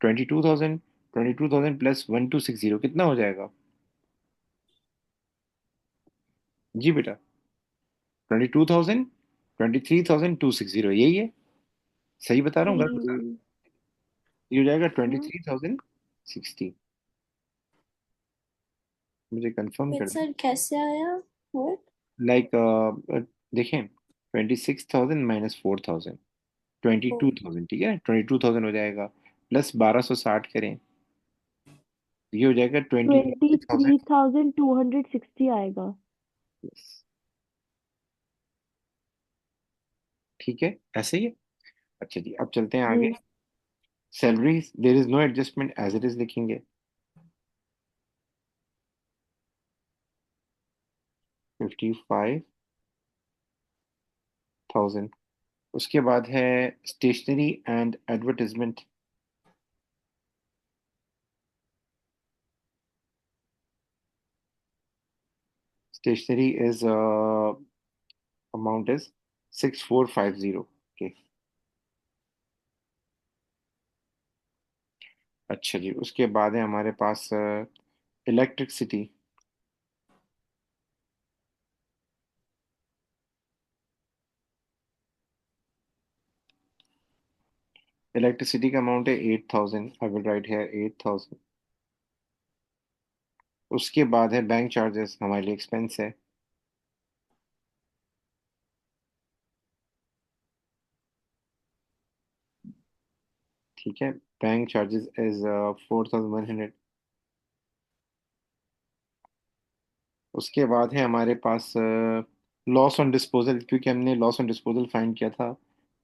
Speaker 1: 22,000। 22,000 प्लस 1,260 कितना हो जाएगा? जी बेटा, 22,000, 23,260, यही है? सही बता रहा हूँ, गलत बता रहा हूँ?
Speaker 4: हम्म।
Speaker 1: ये हो जाएगा
Speaker 4: हाँ
Speaker 1: 23,060। मुझे कंफर्म
Speaker 5: फिर
Speaker 1: कर दें।
Speaker 5: सर कैसे आया वो?
Speaker 1: लाइक देखें, 26,000 माइनस 4,000, ट्वेंटी
Speaker 5: ओ,
Speaker 1: टू थाउजेंड ठीक है, 22,000 हो जाएगा, प्लस 1,260 करें, ये हो जाएगा twenty
Speaker 4: twenty
Speaker 1: eight
Speaker 4: three
Speaker 1: thousand
Speaker 4: thousand two hundred sixty आएगा।
Speaker 1: ठीक है, ऐसे ही है। अच्छा जी, अब चलते हैं आगे।
Speaker 4: जी।
Speaker 1: Salary, there is no adjustment, as it is लिखेंगे। 55,000। उसके बाद है stationery and advertisement. Stationery is amount is 6,450। Okay. अच्छा जी, उसके बाद है हमारे पास इलेक्ट्रिसिटी। इलेक्ट्रिसिटी का अमाउंट है 8,000, आई विल राइट है 8,000। उसके बाद है बैंक चार्जेस, हमारे लिए एक्सपेंस है। ठीक है, बैंक चार्जेस इज 4,100। उसके बाद है हमारे पास लॉस ऑन डिस्पोजल, क्योंकि हमने लॉस ऑन डिस्पोजल फाइंड किया था,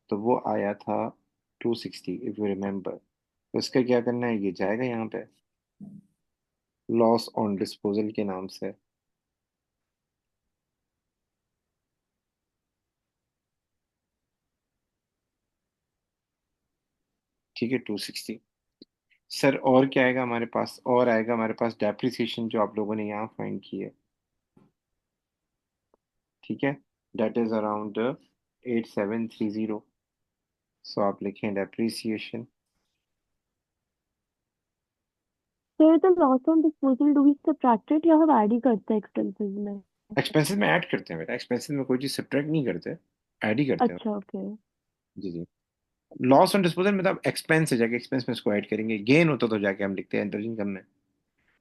Speaker 1: तो वो आया था 260, इफ यू रिमेम्बर। तो इसका क्या करना है, ये जाएगा यहाँ पे लॉस ऑन डिस्पोजल के नाम से। ठीक है, 260। सर और क्या आएगा हमारे पास, और आएगा हमारे पास डेप्रिसिएशन, जो आप लोगों ने यहाँ फाइंड की है। ठीक है, डेट इज अराउंड 8,730। सो आप लिखें depreciation.
Speaker 4: Sir the loss on disposal do we subtract it या हम ऐड ही करते हैं एक्सपेंसेस में?
Speaker 1: एक्सपेंसेस में ऐड करते हैं बेटा, एक्सपेंसेस में कोई चीज़ सब्ट्रैक्ट नहीं करते, ऐड ही करते हैं।
Speaker 4: अच्छा ओके।
Speaker 1: जी जी। लॉस ऑन डिस्पोजल में तो आप एक्सपेंस है, जाके एक्सपेंस में इसको ऐड करेंगे, गेन होता तो जाके हम लिखते हैं इंटर इनकम में।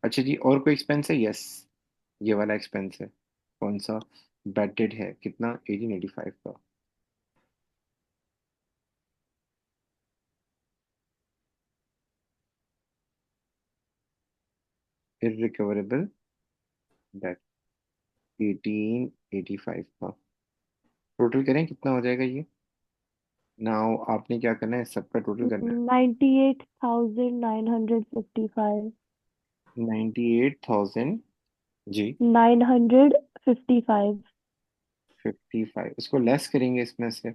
Speaker 1: अच्छा जी, और कोई एक्सपेंस है? यस, ये वाला एक्सपेंस है। कौन सा? बैटेड है, कितना? 1885 का। इररिकवरेबल डेट, 1885 का। टोटल करें कितना हो जाएगा ये? नाउ आपने क्या करना है, सबका टोटल करना
Speaker 4: 98,955।
Speaker 1: है। 98,000 जी,
Speaker 4: 955।
Speaker 1: 55, इसको लेस करेंगे इसमें से।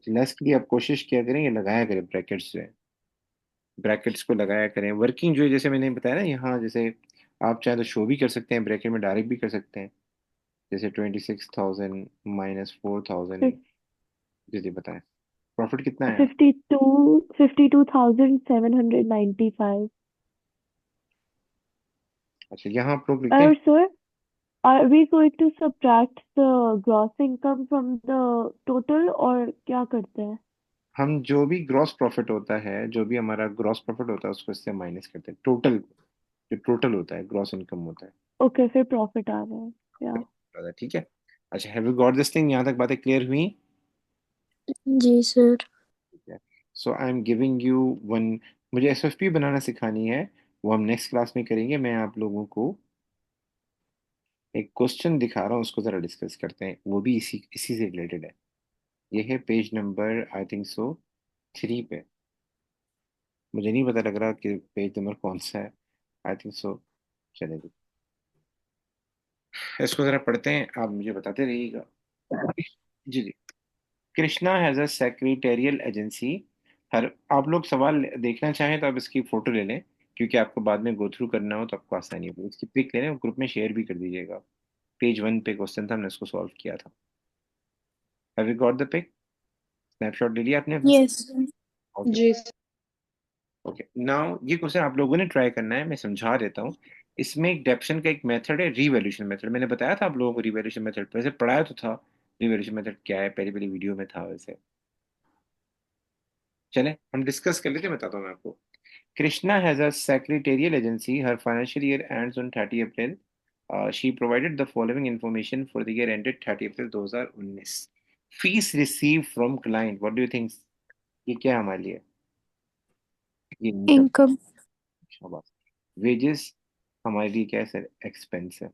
Speaker 1: लेस के लिए आप कोशिश किया करें, ये लगाया करें ब्रैकेट्स जो है, ब्रैकेट्स को लगाया करें। वर्किंग जो है, जैसे मैंने बताया ना यहाँ, जैसे आप चाहे तो शो भी कर सकते हैं ब्रैकेट में, डायरेक्ट भी कर सकते हैं। जैसे 26,000 माइनस 4,000। जी जी बताएं, प्रॉफिट कितना है?
Speaker 4: 52,795।
Speaker 1: अच्छा, यहाँ आप लोग लिखते हैं।
Speaker 4: और sir are we going to subtract the gross income from the total और क्या करते हैं?
Speaker 1: हम जो भी ग्रॉस प्रॉफिट होता है, जो भी हमारा ग्रॉस प्रॉफिट होता है, उसको इससे माइनस करते हैं, टोटल जो टोटल होता है ग्रॉस इनकम होता है।
Speaker 4: ओके फिर प्रॉफिट आ रहा है या?
Speaker 1: ठीक है। अच्छा, have you got this thing? यहाँ तक बातें क्लियर हुई?
Speaker 3: जी sir.
Speaker 1: So I am giving you one. मुझे एसएफपी बनाना सिखानी है, वो हम नेक्स्ट क्लास में करेंगे। मैं आप लोगों को एक क्वेश्चन दिखा रहा हूँ, उसको जरा डिस्कस करते हैं, वो भी इसी इसी से रिलेटेड है। ये है पेज नंबर आई थिंक सो 3 पे। मुझे नहीं पता लग रहा कि पेज नंबर कौन सा है। I think so. चलेगी, इसको जरा पढ़ते हैं, आप मुझे बताते रहिएगा। जी जी। Krishna has a secretarial agency. हर आप लोग सवाल देखना चाहें तो आप इसकी फोटो ले लें, क्योंकि आपको बाद में गो थ्रू करना हो तो आपको आसानी होगी। इसकी पिक ले लें और ग्रुप में शेयर भी कर दीजिएगा। पेज 1 पे क्वेश्चन था, हमने इसको सॉल्व किया था। Have you got the pic? Snapshot ले लिया आपने अपना?
Speaker 3: यस।
Speaker 1: ओके।
Speaker 2: जी
Speaker 1: ओके, नाउ ये क्वेश्चन आप लोगों ने ट्राई करना है, मैं समझा देता हूँ। इसमें एक डेप्शन का एक मेथड है, रिवैल्यूएशन मेथड। मैंने बताया था आप लोगों को रिवैल्यूएशन मेथड, वैसे पढ़ाया तो था। रिवैल्यूएशन मेथड क्या है, पहली पहली वीडियो में था वैसे। चले हम डिस्कस कर लेते हैं, बताता हूँ मैं आपको। Krishna has a secretarial agency. Her financial year ends on 30 April. She provided the following information for the year ended 30 April 2019. Fees received from client. What do you think? ये क्या है हमारे लिए? ये इनकम।
Speaker 3: इनकम।
Speaker 1: शाबाश। Wages हमारे लिए क्या है सर? एक्सपेंस है।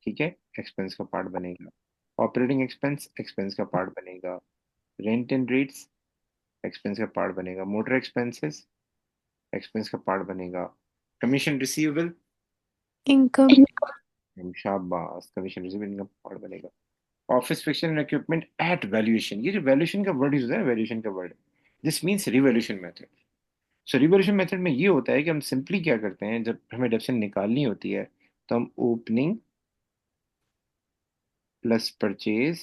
Speaker 1: ठीक है, एक्सपेंस का पार्ट बनेगा। ऑपरेटिंग एक्सपेंस एक्सपेंस का पार्ट बनेगा। रेंट एंड रेट्स एक्सपेंस का पार्ट बनेगा। मोटर एक्सपेंसेस एक्सपेंस का पार्ट बनेगा। Commission receivable,
Speaker 3: income.
Speaker 1: शाबाश, कमीशन रिसीवेबल इनकम पार्ट बनेगा। Office fiction and equipment at valuation. ये जो वैल्यूएशन का वर्ड यूज होता है, वैल्यूएशन का word, this means revaluation method. So revaluation method में ये होता है कि हम सिंपली क्या करते हैं, जब हमें डेप्शन निकालनी होती है तो हम opening plus purchase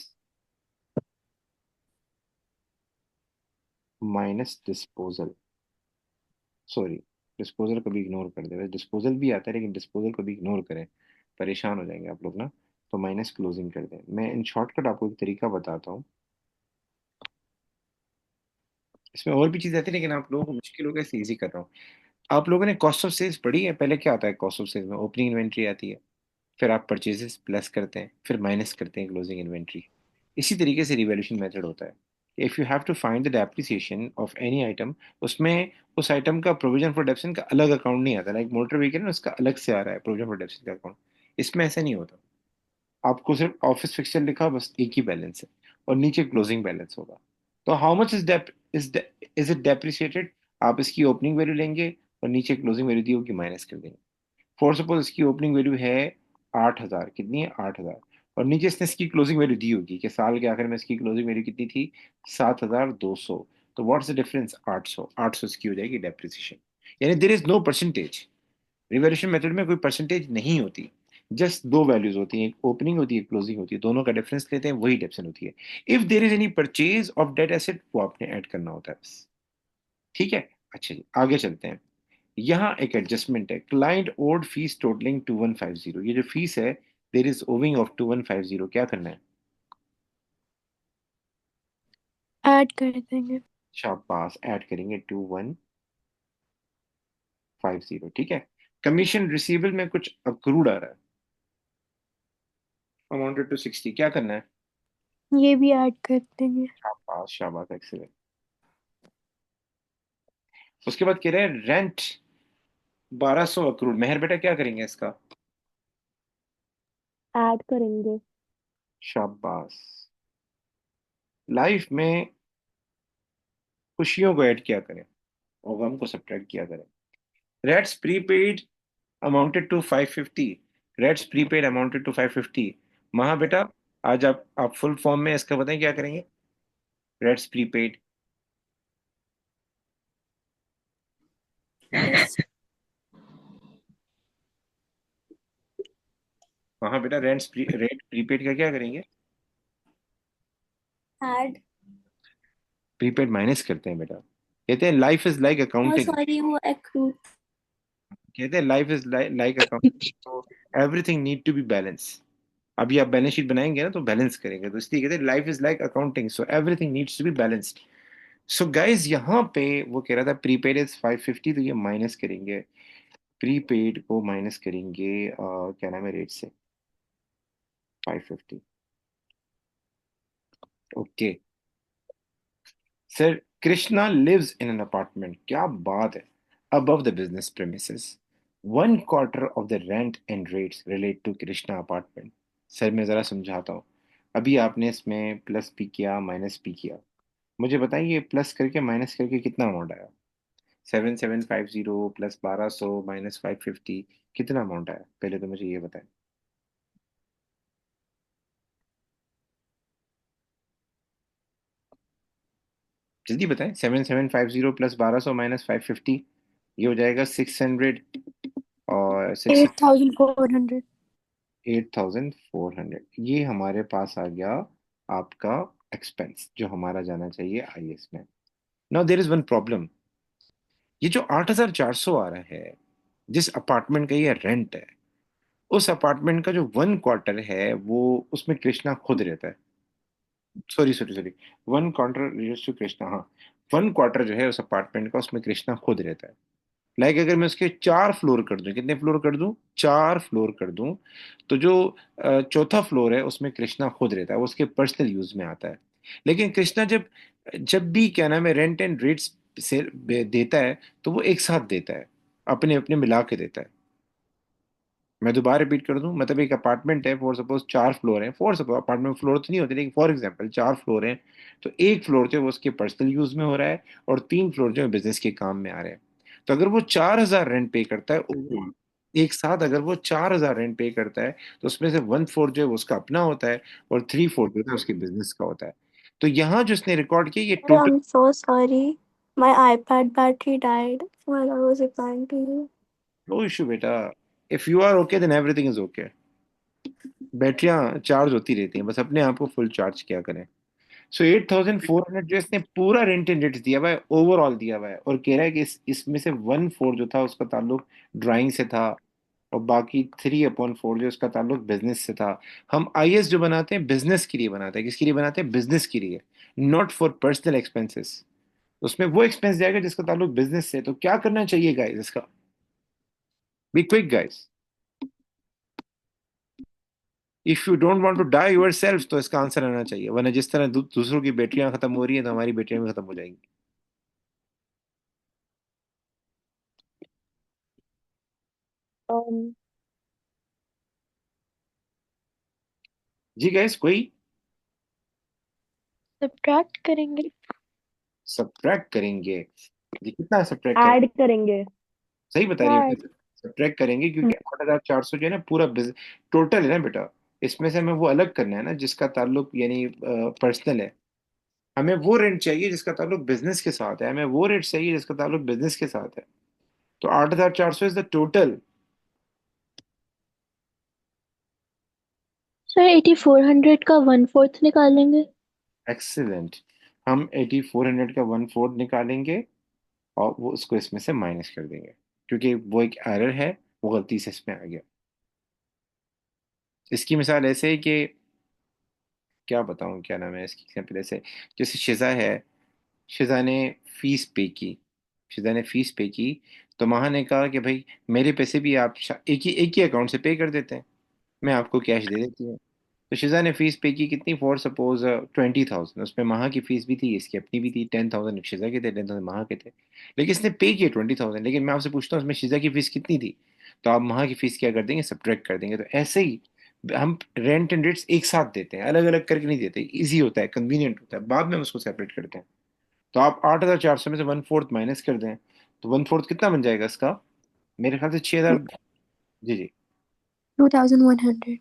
Speaker 1: minus disposal, sorry disposal को भी इग्नोर कर दे, डिस्पोजल भी आता है लेकिन डिस्पोजल को भी इग्नोर करें, परेशान हो जाएंगे आप लोग ना। तो माइनस क्लोजिंग कर दें। मैं इन शॉर्टकट आपको एक तरीका बताता हूँ, इसमें और भी चीज़ आती है लेकिन आप लोगों को मुश्किल होगा इसलिए इजी कर रहा हूँ। आप लोगों ने कॉस्ट ऑफ सेल्स पढ़ी है? पहले क्या आता है कॉस्ट ऑफ सेल्स में? ओपनिंग इन्वेंट्री आती है, फिर आप परचेजेस प्लस करते हैं, फिर माइनस करते हैं क्लोजिंग इन्वेंट्री। इसी तरीके से रिवैल्यूएशन मेथड होता है। If you have to find the depreciation of any item, उसमें उस आइटम का प्रोविजन फॉर डेप्रिसिएशन का अलग अकाउंट नहीं आता। लाइक मोटर व्हीकल है ना, उसका अलग से आ रहा है प्रोविजन फॉर डेप्रिसिएशन का अकाउंट। इसमें ऐसा नहीं होता। आपको सिर्फ ऑफिस फिक्सचर लिखा, बस एक ही बैलेंस है और नीचे क्लोजिंग बैलेंस होगा। तो how much is it depreciated, आप इसकी ओपनिंग वैल्यू लेंगे और नीचे क्लोजिंग वैल्यू दी होगी माइनस कर देंगे। फॉर सपोज इसकी ओपनिंग वैल्यू है 8,000, कितनी है 8,000, और नीचे इसने इसकी क्लोजिंग वैल्यू दी होगी कि साल के आखिर में इसकी क्लोजिंग वैल्यू कितनी थी, 7,200। तो व्हाट्स द डिफरेंस? 800। 800 इसकी हो जाएगी डेप्रिसिएशन। यानी there is no percentage. Revaluation method में कोई परसेंटेज नहीं होती, जस्ट दो वैल्यूज होती हैं, एक ओपनिंग होती है, एक क्लोजिंग होती है, दोनों का डिफरेंस लेते हैं, वही डेप्शन होती है। If there is any purchase of that asset, वो आपने ऐड करना होता है बस। ठीक है, अच्छा जी आगे चलते हैं। यहाँ एक एडजस्टमेंट है, क्लाइंट ओड फीस टोटलिंग 2150। ये जो फीस है, देर इज ओविंग ऑफ 2150, क्या करना है?
Speaker 3: ऐड कर देंगे।
Speaker 1: शाबाश, ऐड करेंगे 2150। ठीक है। कमीशन रिसीवेबल में कुछ अक्रूड आ रहा है, अमाउंटेड टू 60, क्या करना है?
Speaker 3: ये भी ऐड कर देंगे।
Speaker 1: शाबाश शाबाश, एक्सीलेंट। उसके बाद कह रहे हैं रेंट 1200 अक्रूड। मेहर बेटा क्या करेंगे इसका?
Speaker 4: ऐड करेंगे।
Speaker 1: शाबाश। लाइफ में खुशियों को ऐड किया करें और गम को सब्ट्रैक्ट किया करें। Rates prepaid amounted to 550। Rates prepaid amounted to 550। महा बेटा, आज आप फुल फॉर्म में इसका बताएं क्या करेंगे? Rates prepaid.
Speaker 3: यस।
Speaker 1: महा बेटा, रेट प्रीपेड का क्या करेंगे?
Speaker 5: ऐड।
Speaker 1: प्रीपेड माइनस करते हैं बेटा। कहते हैं लाइफ इज लाइक
Speaker 5: हाँ
Speaker 1: अकाउंटिंग।
Speaker 5: सॉरी, वो एक्रूड।
Speaker 1: कहते हैं लाइफ इज लाइक अकाउंटिंग, तो everything need to be balance. अभी आप बैलेंस शीट बनाएंगे ना तो बैलेंस करेंगे, तो इसलिए कहते हैं life is like accounting, so everything needs to be balanced. So guys यहाँ पे वो कह रहा था प्रीपेड इज 550, तो ये माइनस करेंगे, प्रीपेड को माइनस करेंगे क्या नाम है रेट से, 550। Okay. Sir, Krishna lives in an apartment, क्या बात है, above the business premises. 1/4 of the rent and rates relate to Krishna apartment. Sir मैं ज़रा समझाता हूँ. अभी आपने इसमें प्लस भी किया माइनस भी किया. मुझे बताइए प्लस करके माइनस करके कितना अमाउंट आया. 7750 प्लस 1200 माइनस 550, कितना अमाउंट आया, पहले तो मुझे ये बताएं. जल्दी बताएं. 7750 प्लस 1200 माइनस 550, ये हो जाएगा 600. और
Speaker 3: 8400।
Speaker 1: 8400, ये हमारे पास आ गया आपका एक्सपेंस, जो हमारा जाना चाहिए आईएस में. Now there is one problem. ये जो 8400 आ रहा है, जिस अपार्टमेंट का ये रेंट है, उस अपार्टमेंट का जो 1/4 है वो, उसमें कृष्णा खुद रहता है. Sorry sorry sorry, 1/4 relates to Krishna, हाँ. 1/4 जो है उस अपार्टमेंट का, उसमें कृष्णा खुद रहता है. लाइक अगर मैं उसके 4 फ्लोर कर दूं, कितने फ्लोर कर दूं, 4 फ्लोर कर दूं, तो जो चौथा फ्लोर है उसमें कृष्णा खुद रहता है, वो उसके पर्सनल यूज में आता है. लेकिन कृष्णा जब जब भी क्या नाम है रेंट एंड रेट्स से देता है, तो वो एक साथ देता है, अपने अपने मिला के देता है. मैं दोबारा रिपीट कर दूं, मतलब एक अपार्टमेंट है, फॉर सपोज 4 फ्लोर है, फॉर सपोज अपार्टमेंट फ्लोर तो नहीं होते, लेकिन फॉर एग्जांपल 4 फ्लोर है, तो एक फ्लोर जो है वो उसके पर्सनल यूज में हो रहा है, और 3 फ्लोर जो है बिजनेस के काम में आ रहे हैं. तो अगर वो 4000 रेंट पे करता है overall, एक साथ अगर वो 4000 रेंट पे करता है, तो उसमें से 1/4 जो है वो उसका अपना होता है, और 3/4 जो है उसके बिजनेस का होता है. तो यहाँ जो इसने रिकॉर्ड किया ये total.
Speaker 3: I'm so sorry. My iPad battery died while I was replying to you.
Speaker 1: No issue बेटा, if you are okay then everything is okay. बैटरियां चार्ज होती रहती हैं, बस अपने आप को फुल चार्ज किया करें. सो 8400 जो इसने पूरा रेंट एंड रेट्स दिया हुआ है, ओवरऑल दिया हुआ है, और कह रहा है कि इसमें से 1/4 जो था उसका ताल्लुक ड्राइंग से था, और बाकी 3/4 जो उसका ताल्लुक बिजनेस से था. हम आईएस जो बनाते हैं बिजनेस के लिए बनाते हैं, किसके लिए बनाते हैं, बिजनेस के लिए, नॉट फॉर पर्सनल एक्सपेंसेस. उसमें वो एक्सपेंस जाएगा जिसका ताल्लुक बिजनेस से. तो क्या करना चाहिए गाइस इसका, be quick guys. If you don't want to die yourself, तो इसका आंसर आना चाहिए, वरना जिस तरह दूसरों की बैटरियां खत्म हो रही हैं, तो हमारी बैटरियां भी खत्म हो जाएंगी.
Speaker 4: um,
Speaker 1: जी गाइस, कोई
Speaker 3: सब्ट्रैक्ट करेंगे।
Speaker 1: सब्ट्रैक्ट करेंगे. जी, कितना सब्ट्रैक्ट करें,
Speaker 4: ऐड करेंगे।
Speaker 1: सही बता रही है
Speaker 3: ऐड।
Speaker 1: बेटा. सब्ट्रैक्ट करेंगे क्योंकि 8400 जो है ना पूरा टोटल है ना बेटा. इसमें से हमें वो अलग करना है ना जिसका ताल्लुक यानी पर्सनल है. हमें वो रेंट चाहिए जिसका ताल्लुक बिजनेस के साथ है, हमें वो रेट चाहिए जिसका ताल्लुक बिजनेस के साथ है. तो 8400 इज द टोटल.
Speaker 3: सर 8400 का 1/4 निकालेंगे।
Speaker 1: एक्सीलेंट. हम 8400 का 1/4 निकालेंगे, और वो उसको इसमें से माइनस कर देंगे, क्योंकि वो एक एरर है, वो गलती से इसमें आ गया. इसकी मिसाल ऐसे है कि, क्या बताऊं, क्या नाम है इसकी एग्जाम्पल, ऐसे जैसे शिजा है. शिजा ने फीस पे की. शिजा ने फीस पे की, तो महा ने कहा कि भाई मेरे पैसे भी आप एक ही अकाउंट से पे कर देते हैं, मैं आपको कैश दे देती हूँ. तो शिजा ने फीस पे की कितनी, फॉर सपोज 20,000. उसमें महा की फीस भी थी, इसकी अपनी भी थी. 10,000 शिजा के थे, 10,000 महा के थे. लेकिन इसने पे किए 20,000. लेकिन मैं आपसे पूछता हूँ उसमें शिजा की फीस कितनी थी, तो आप महा की फीस क्या कर देंगे, सब्ट्रैक्ट कर देंगे. तो ऐसे ही हम रेंट एंड रेट्स एक साथ देते हैं, अलग अलग करके नहीं देते. इजी होता है, कन्वीनियंट होता है, बाद में हम उसको सेपरेट करते हैं. तो आप 8400 में से 1/4 माइनस कर दें, तो 1/4 कितना बन जाएगा इसका, मेरे ख्याल से 6000. जी जी,
Speaker 3: 2100।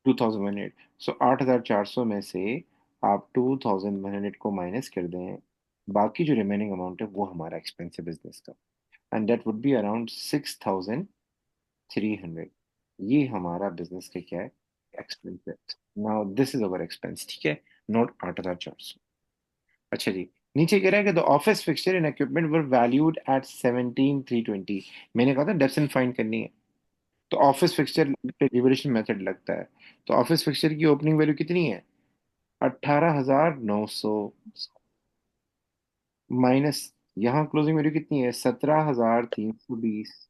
Speaker 1: 2100. सो 8400 में से आप 2100 को माइनस कर दें, बाकी जो रिमेनिंग अमाउंट है वो हमारा एक्सपेंस है बिजनेस का, and that would be around 6300. ये हमारा बिजनेस का क्या है, एक्सपेंस है. Now this is our expense, ठीक है, नोट 8400. अच्छा जी, नीचे कह रहा है कि the office fixture and equipment were valued at 17320. मैंने कहा था डेप्थ फाइंड करनी है, तो ऑफिस फिक्सचर पे डिविडेशन मेथड लगता है. तो ऑफिस फिक्सचर की ओपनिंग वैल्यू कितनी है, 18,900, माइनस यहाँ क्लोजिंग वैल्यू कितनी है, 17,320.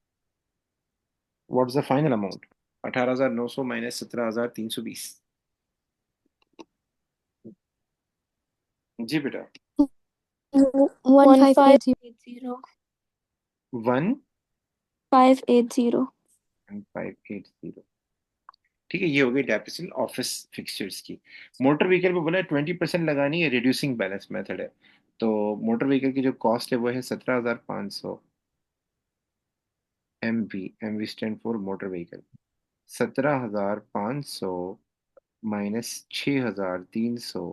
Speaker 1: What's the final amount, 18,900 minus 17,320. जी बेटा.
Speaker 3: 1580.
Speaker 5: 580.
Speaker 1: 1580। ठीक है, ये हो गई डेप्रिसिएशन ऑफिस फिक्सचर्स की। मोटर व्हीकल पे बोला 20% लगानी है, रिड्यूसिंग बैलेंस मेथड है। तो मोटर व्हीकल की जो कॉस्ट है वो है 17,500। M V stand for motor vehicle. 17,500 minus 6,300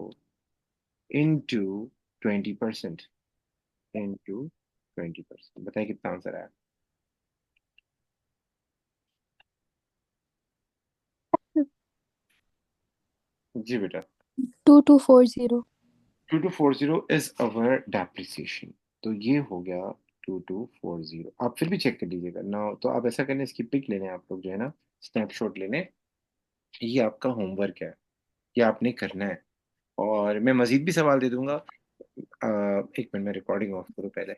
Speaker 1: into 20%। Into 20%, बताइए कितना आंसर आया। जी बेटा।
Speaker 3: 2240.
Speaker 1: 2240 इज अवर डेप्रिसिएशन। तो ये हो गया 2240। आप फिर भी चेक कर लीजिएगा ना, तो आप ऐसा करने, इसकी पिक लेने आप लोग जो है ना, स्नैपशॉट लेने। ये आपका होमवर्क है, ये आपने करना है। और मैं मजीद भी सवाल दे दूंगा। एक मिनट में रिकॉर्डिंग ऑफ करूँ पहले।